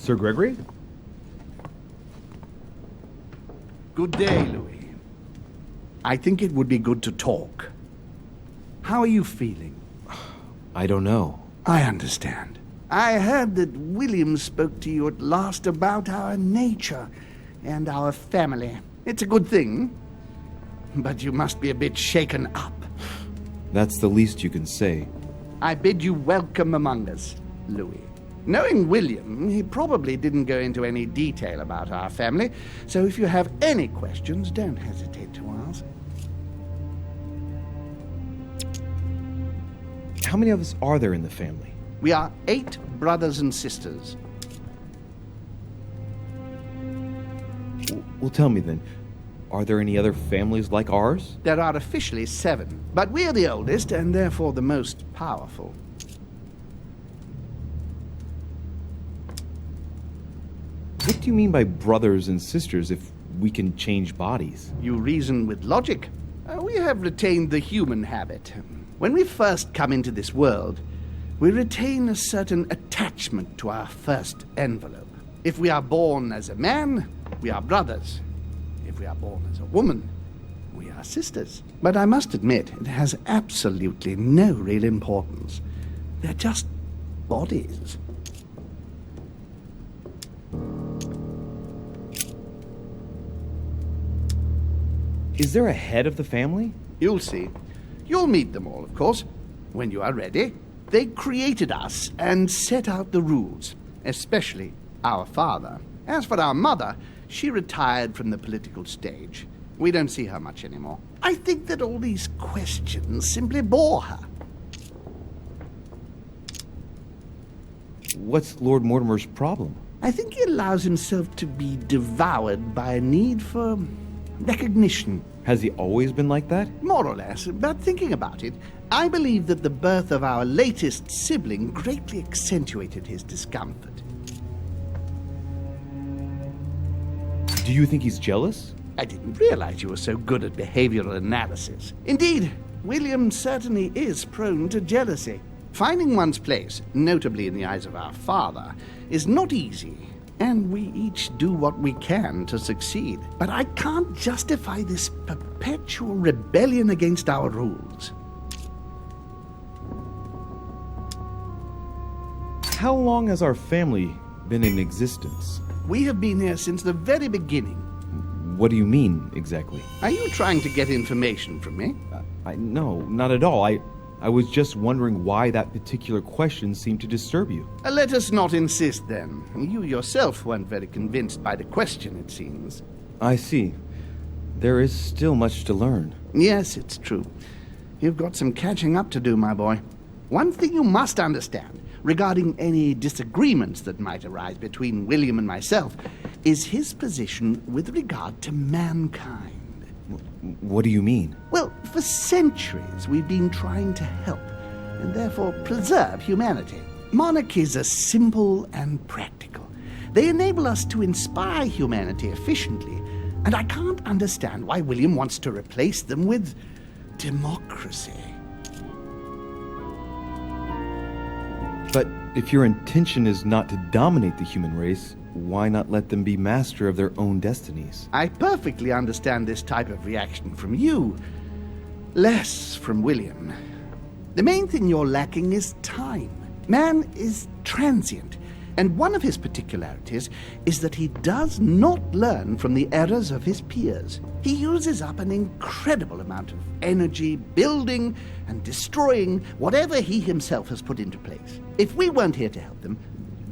Sir Gregory? Good day, Louis. I think it would be good to talk. How are you feeling? I don't know. I understand. I heard that William spoke to you at last about our nature and our family. It's a good thing, but you must be a bit shaken up. That's the least you can say. I bid you welcome among us, Louis. Knowing William, he probably didn't go into any detail about our family, so if you have any questions, don't hesitate to ask. How many of us are there in the family? We are 8 brothers and sisters. Well, tell me then, are there any other families like ours? There are officially 7, but we're the oldest and therefore the most powerful. What do you mean by brothers and sisters if we can change bodies? You reason with logic. We have retained the human habit. When we first come into this world, we retain a certain attachment to our first envelope. If we are born as a man, we are brothers. If we are born as a woman, we are sisters. But I must admit, it has absolutely no real importance. They're just bodies. Is there a head of the family? You'll see. You'll meet them all, of course, when you are ready. They created us and set out the rules, especially our father. As for our mother, she retired from the political stage. We don't see her much anymore. I think that all these questions simply bore her. What's Lord Mortimer's problem? I think he allows himself to be devoured by a need for recognition. Has he always been like that? More or less, but thinking about it, I believe that the birth of our latest sibling greatly accentuated his discomfort. Do you think he's jealous? I didn't realize you were so good at behavioral analysis. Indeed, William certainly is prone to jealousy. Finding one's place, notably in the eyes of our father, is not easy, and we each do what we can to succeed. But I can't justify this perpetual rebellion against our rules. How long has our family been in existence? We have been here since the very beginning. What do you mean, exactly? Are you trying to get information from me? No, not at all. I was just wondering why that particular question seemed to disturb you. Let us not insist, then. You yourself weren't very convinced by the question, it seems. I see. There is still much to learn. Yes, it's true. You've got some catching up to do, my boy. One thing you must understand, regarding any disagreements that might arise between William and myself, is his position with regard to mankind. What do you mean? Well, for centuries we've been trying to help, and therefore preserve humanity. Monarchies are simple and practical. They enable us to inspire humanity efficiently, and I can't understand why William wants to replace them with democracy. But if your intention is not to dominate the human race, why not let them be master of their own destinies? I perfectly understand this type of reaction from you, less from William. The main thing you're lacking is time. Man is transient, and one of his particularities is that he does not learn from the errors of his peers. He uses up an incredible amount of energy building and destroying whatever he himself has put into place. If we weren't here to help them,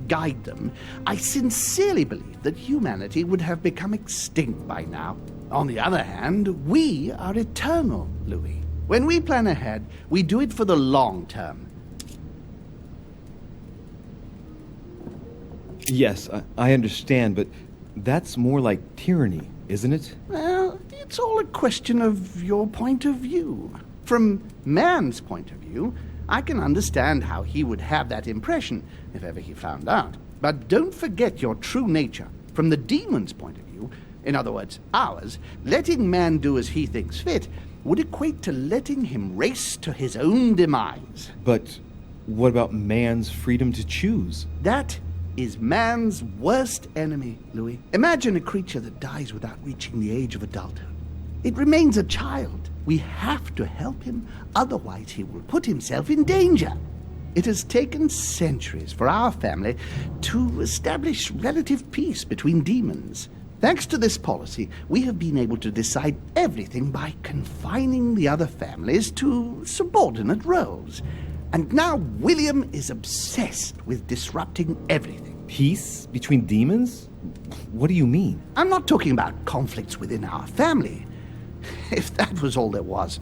guide them, I sincerely believe that humanity would have become extinct by now. On the other hand, we are eternal, Louis. When we plan ahead, we do it for the long term. Yes, I understand, but that's more like tyranny, isn't it? Well, it's all a question of your point of view. From man's point of view, I can understand how he would have that impression, if ever he found out. But don't forget your true nature. From the demon's point of view, in other words, ours, letting man do as he thinks fit would equate to letting him race to his own demise. But what about man's freedom to choose? That is man's worst enemy, Louis. Imagine a creature that dies without reaching the age of adulthood. It remains a child. We have to help him, otherwise he will put himself in danger. It has taken centuries for our family to establish relative peace between demons. Thanks to this policy, we have been able to decide everything by confining the other families to subordinate roles. And now William is obsessed with disrupting everything. Peace between demons? What do you mean? I'm not talking about conflicts within our family. If that was all there was,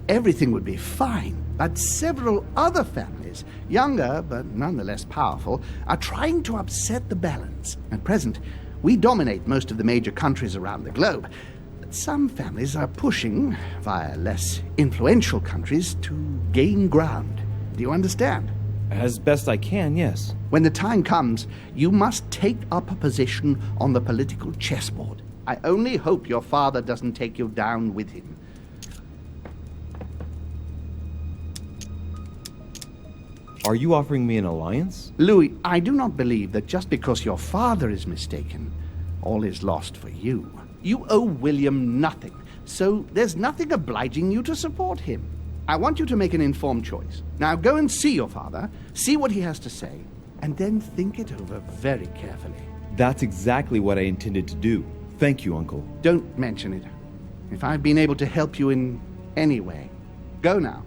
everything would be fine. But several other families, younger but nonetheless powerful, are trying to upset the balance. At present, we dominate most of the major countries around the globe. But some families are pushing, via less influential countries, to gain ground. Do you understand? As best I can, yes. When the time comes, you must take up a position on the political chessboard. I only hope your father doesn't take you down with him. Are you offering me an alliance? Louis, I do not believe that just because your father is mistaken, all is lost for you. You owe William nothing, so there's nothing obliging you to support him. I want you to make an informed choice. Now go and see your father, see what he has to say, and then think it over very carefully. That's exactly what I intended to do. Thank you, Uncle. Don't mention it. If I've been able to help you in any way, go now.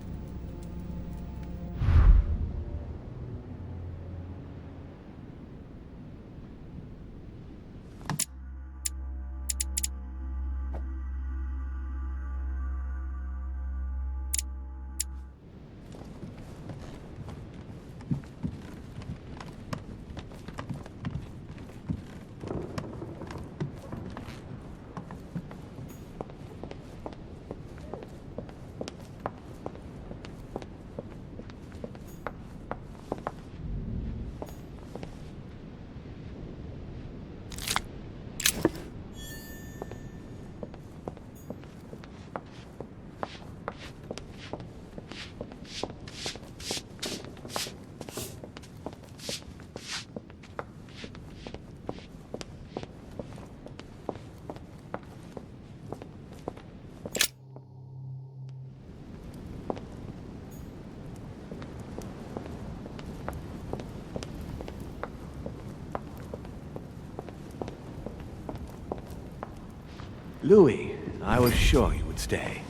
Louis, I was sure you would stay.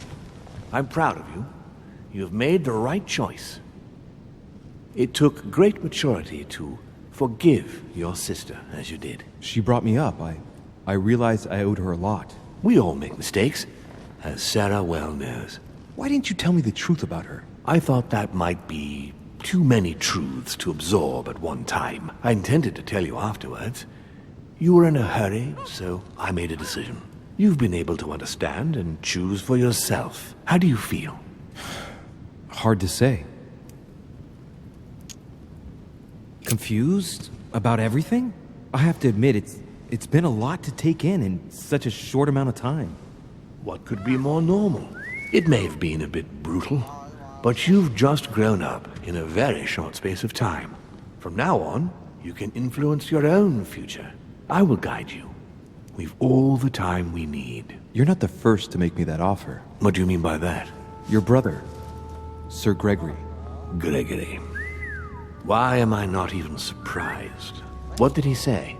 I'm proud of you. You have made the right choice. It took great maturity to forgive your sister as you did. She brought me up. I realized I owed her a lot. We all make mistakes, as Sarah well knows. Why didn't you tell me the truth about her? I thought that might be too many truths to absorb at one time. I intended to tell you afterwards. You were in a hurry, so I made a decision. You've been able to understand and choose for yourself. How do you feel? Hard to say. Confused about everything? I have to admit, it's been a lot to take in such a short amount of time. What could be more normal? It may have been a bit brutal, but you've just grown up in a very short space of time. From now on, you can influence your own future. I will guide you. We've all the time we need. You're not the first to make me that offer. What do you mean by that? Your brother, Sir Gregory. Gregory. Why am I not even surprised? What did he say?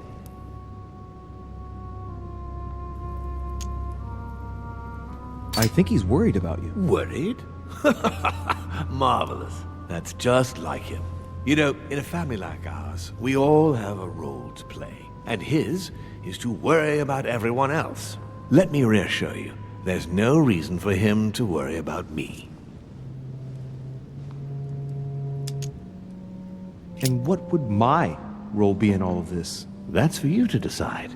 I think he's worried about you. Worried? Marvelous. That's just like him. You know, in a family like ours, we all have a role to play. And his is to worry about everyone else. Let me reassure you, there's no reason for him to worry about me. And what would my role be in all of this? That's for you to decide.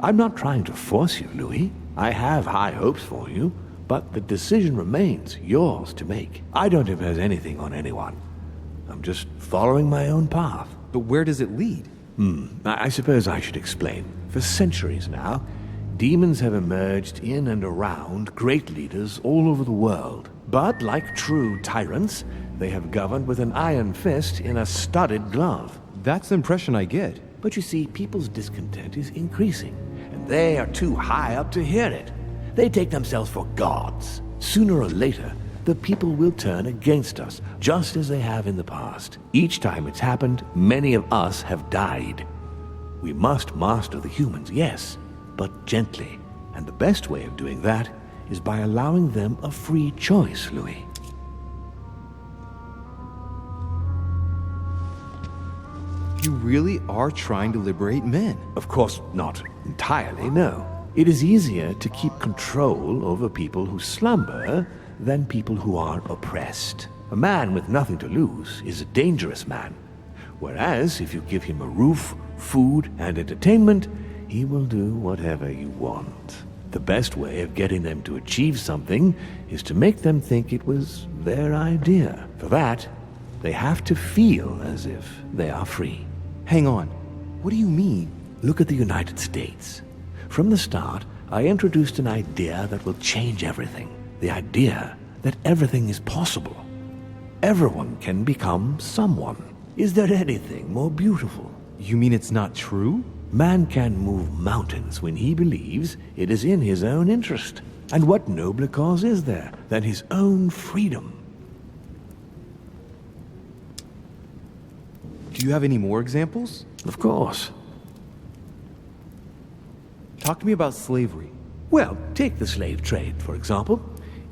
I'm not trying to force you, Louis. I have high hopes for you, but the decision remains yours to make. I don't impose anything on anyone. I'm just following my own path. But where does it lead? I suppose I should explain. For centuries now, demons have emerged in and around great leaders all over the world. But like true tyrants, they have governed with an iron fist in a studded glove. That's the impression I get. But you see, people's discontent is increasing, and they are too high up to hear it. They take themselves for gods. Sooner or later, the people will turn against us, just as they have in the past. Each time it's happened, many of us have died. We must master the humans, yes, but gently. And the best way of doing that is by allowing them a free choice, Louis. You really are trying to liberate men. Of course, not entirely, no. It is easier to keep control over people who slumber than people who are oppressed. A man with nothing to lose is a dangerous man. Whereas, if you give him a roof, food, and entertainment, he will do whatever you want. The best way of getting them to achieve something is to make them think it was their idea. For that, they have to feel as if they are free. Hang on. What do you mean? Look at the United States. From the start, I introduced an idea that will change everything. The idea that everything is possible. Everyone can become someone. Is there anything more beautiful? You mean it's not true? Man can move mountains when he believes it is in his own interest. And what nobler cause is there than his own freedom? Do you have any more examples? Of course. Talk to me about slavery. Well, take the slave trade, for example.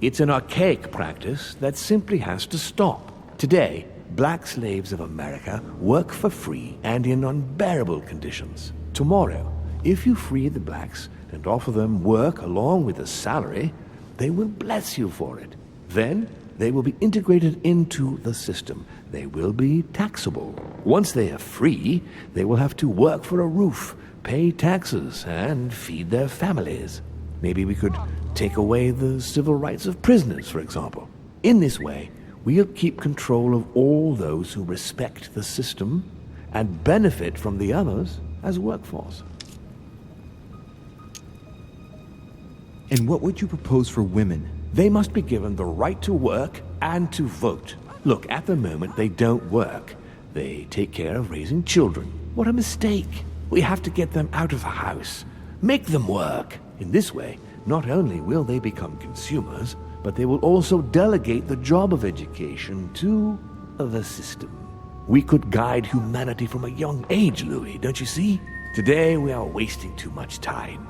It's an archaic practice that simply has to stop. Today, black slaves of America work for free and in unbearable conditions. Tomorrow, if you free the blacks and offer them work along with a salary, they will bless you for it. Then, they will be integrated into the system. They will be taxable. Once they are free, they will have to work for a roof, pay taxes, and feed their families. Maybe we could take away the civil rights of prisoners, for example. In this way, we'll keep control of all those who respect the system and benefit from the others as a workforce. And what would you propose for women? They must be given the right to work and to vote. Look, at the moment they don't work. They take care of raising children. What a mistake. We have to get them out of the house. Make them work. In this way, not only will they become consumers, but they will also delegate the job of education to the system. We could guide humanity from a young age, Louis, don't you see? Today we are wasting too much time.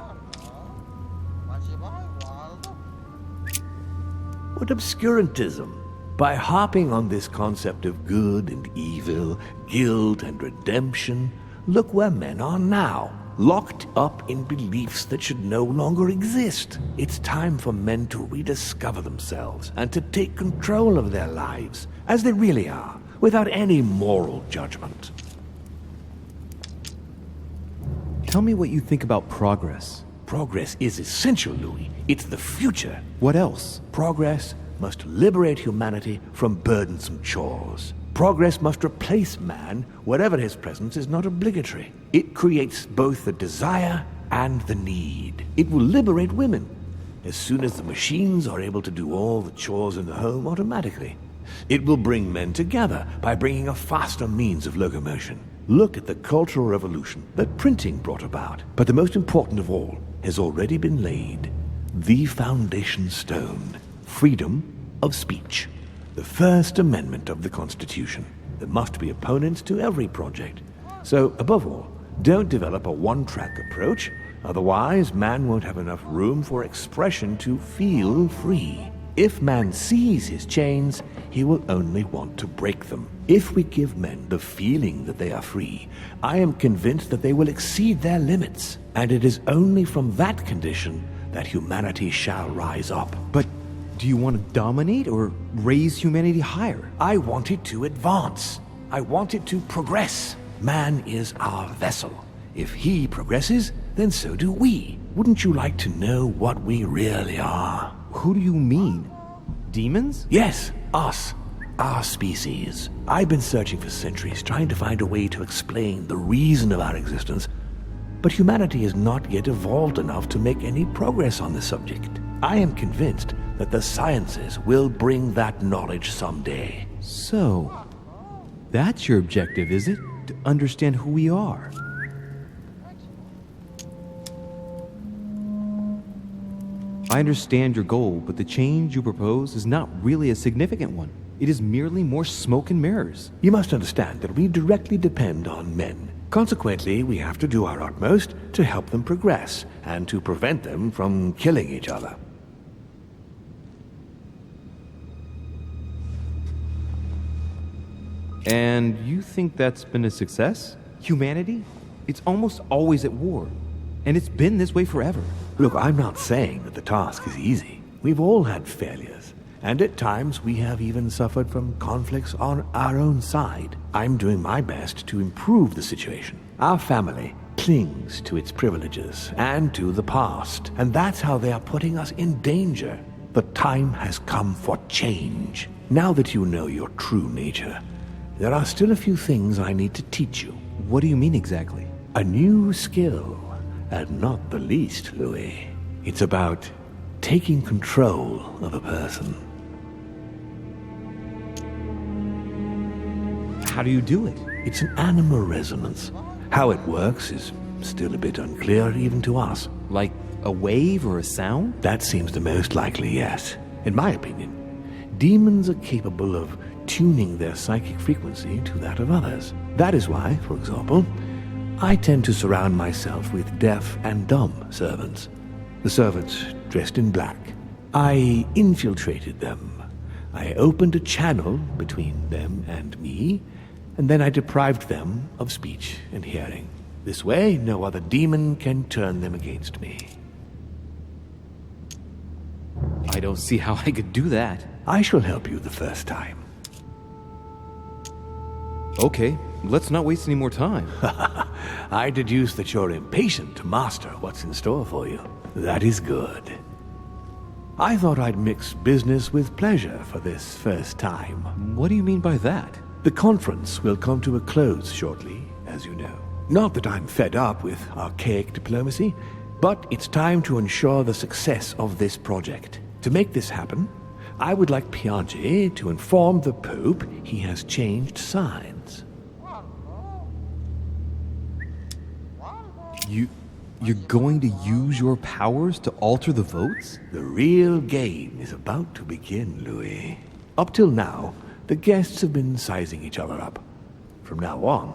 What obscurantism! By harping on this concept of good and evil, guilt and redemption, look where men are now, locked up in beliefs that should no longer exist. It's time for men to rediscover themselves and to take control of their lives, as they really are, without any moral judgment. Tell me what you think about progress. Progress is essential, Louis. It's the future. What else? Progress must liberate humanity from burdensome chores. Progress must replace man wherever his presence is not obligatory. It creates both the desire and the need. It will liberate women as soon as the machines are able to do all the chores in the home automatically. It will bring men together by bringing a faster means of locomotion. Look at the Cultural Revolution that printing brought about. But the most important of all has already been laid. The foundation stone. Freedom of speech. The First Amendment of the Constitution. There must be opponents to every project. So, above all, don't develop a one-track approach. Otherwise, man won't have enough room for expression to feel free. If man sees his chains, he will only want to break them. If we give men the feeling that they are free, I am convinced that they will exceed their limits. And it is only from that condition that humanity shall rise up. But do you want to dominate or raise humanity higher? I want it to advance. I want it to progress. Man is our vessel. If he progresses, then so do we. Wouldn't you like to know what we really are? Who do you mean? Demons? Yes, us. Our species. I've been searching for centuries, trying to find a way to explain the reason of our existence. But humanity has not yet evolved enough to make any progress on the subject. I am convinced that the sciences will bring that knowledge someday. So, that's your objective, is it? To understand who we are? I understand your goal, but the change you propose is not really a significant one. It is merely more smoke and mirrors. You must understand that we directly depend on men. Consequently, we have to do our utmost to help them progress and to prevent them from killing each other. And you think that's been a success? Humanity? It's almost always at war. And it's been this way forever. Look, I'm not saying that the task is easy. We've all had failures. And at times we have even suffered from conflicts on our own side. I'm doing my best to improve the situation. Our family clings to its privileges and to the past. And that's how they are putting us in danger. The time has come for change. Now that you know your true nature, there are still a few things I need to teach you. What do you mean exactly? A new skill, and not the least, Louis. It's about taking control of a person. How do you do it? It's an animal resonance. How it works is still a bit unclear even to us. Like a wave or a sound? That seems the most likely, yes. In my opinion, demons are capable of tuning their psychic frequency to that of others. That is why, for example, I tend to surround myself with deaf and dumb servants. The servants dressed in black. I infiltrated them. I opened a channel between them and me, and then I deprived them of speech and hearing. This way, no other demon can turn them against me. I don't see how I could do that. I shall help you the first time. Okay, let's not waste any more time. I deduce that you're impatient to master what's in store for you. That is good. I thought I'd mix business with pleasure for this first time. What do you mean by that? The conference will come to a close shortly, as you know. Not that I'm fed up with archaic diplomacy, but it's time to ensure the success of this project. To make this happen, I would like Piaget to inform the Pope he has changed sides. You're going to use your powers to alter the votes? The real game is about to begin, Louis. Up till now, the guests have been sizing each other up. From now on,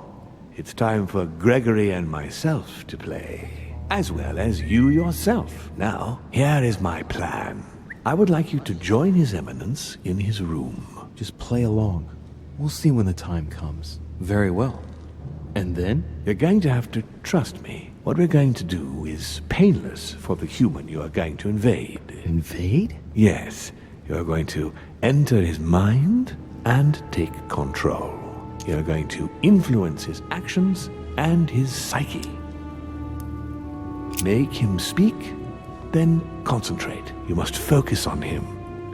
it's time for Gregory and myself to play, as well as you yourself. Now, here is my plan. I would like you to join His Eminence in his room. Just play along. We'll see when the time comes. Very well. And then? You're going to have to trust me. What we're going to do is painless for the human you are going to invade. Invade? Yes, you're going to enter his mind and take control. You're going to influence his actions and his psyche. Make him speak, then concentrate. You must focus on him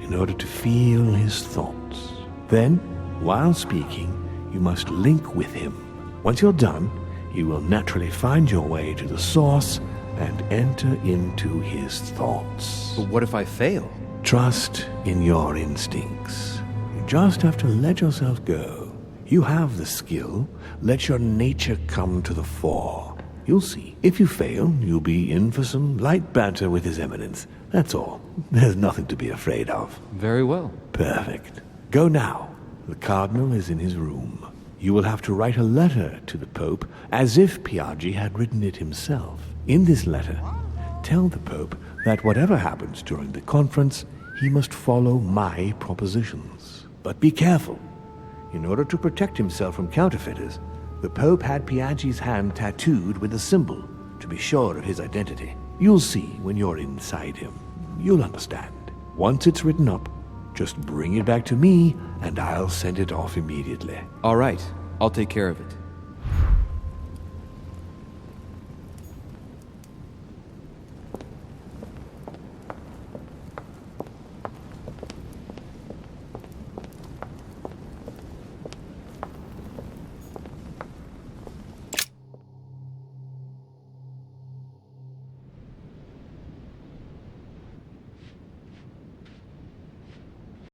in order to feel his thoughts. Then, while speaking, you must link with him. Once you're done, you will naturally find your way to the source and enter into his thoughts. But what if I fail? Trust in your instincts. You just have to let yourself go. You have the skill. Let your nature come to the fore. You'll see. If you fail, you'll be in for some light banter with His Eminence. That's all. There's nothing to be afraid of. Very well. Perfect. Go now. The Cardinal is in his room. You will have to write a letter to the Pope as if Piaget had written it himself. In this letter, tell the Pope that whatever happens during the conference, he must follow my propositions. But be careful. In order to protect himself from counterfeiters, the Pope had Piaget's hand tattooed with a symbol to be sure of his identity. You'll see when you're inside him. You'll understand. Once it's written up, just bring it back to me and I'll send it off immediately. All right, I'll take care of it.